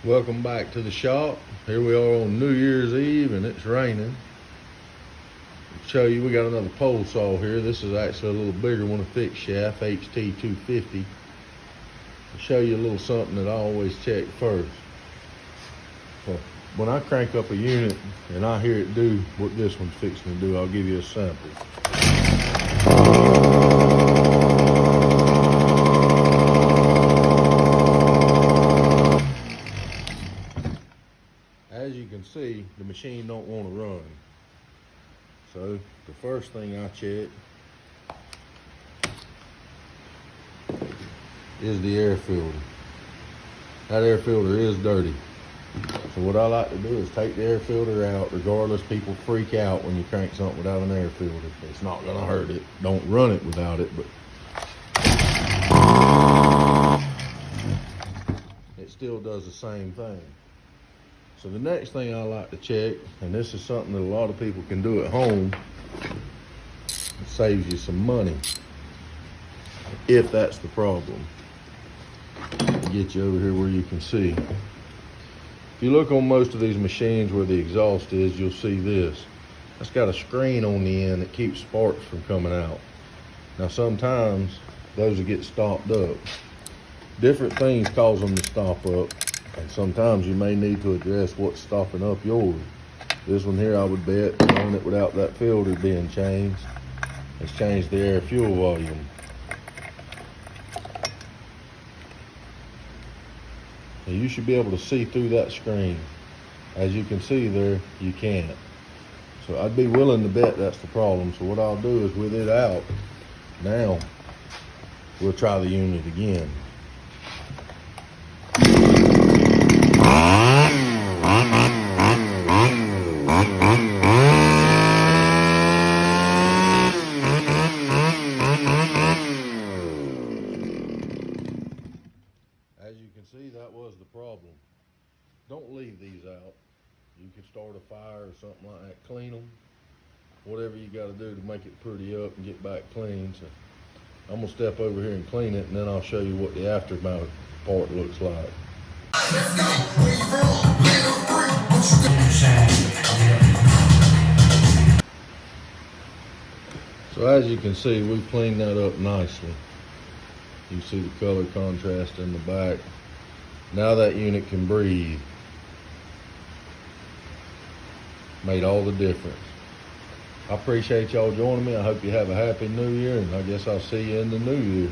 Welcome back to the shop. Here we are on New Year's Eve and it's raining. I'll show you, we got another pole saw here. This is actually a little bigger one, a fixed shaft, HT 250. I'll show you a little something that I always check first. So when I crank up a unit and I hear it do what this one's fixing to do, I'll give you a sample. As you can see, the machine don't want to run. So the first thing I check is the air filter. That air filter is dirty. So what I like to do is take the air filter out. Regardless, people freak out when you crank something without an air filter. It's not gonna hurt it. Don't run it without it, but it still does the same thing. So the next thing I like to check, and this is something that a lot of people can do at home, it saves you some money, if that's the problem. I'll get you over here where you can see. If you look on most of these machines where the exhaust is, you'll see this. That's got a screen on the end that keeps sparks from coming out. Now sometimes those will get stopped up. Different things cause them to stop up. And sometimes you may need to address what's stopping up yours. This one here, I would bet, on it without that filter being changed, has changed the air fuel volume. Now you should be able to see through that screen. As you can see there, you can't. So I'd be willing to bet that's the problem. So what I'll do is with it out, now we'll try the unit again. As you can see, that was the problem. Don't leave these out. You can start a fire or something like that. Clean them. Whatever you got to do to make it pretty up and get back clean. So I'm going to step over here and clean it, and then I'll show you what the aftermath part looks like. So as you can see, we've cleaned that up nicely. You see the color contrast in the back. Now that unit can breathe. Made all the difference. I appreciate y'all joining me. I hope you have a happy new year, and I guess I'll see you in the new year.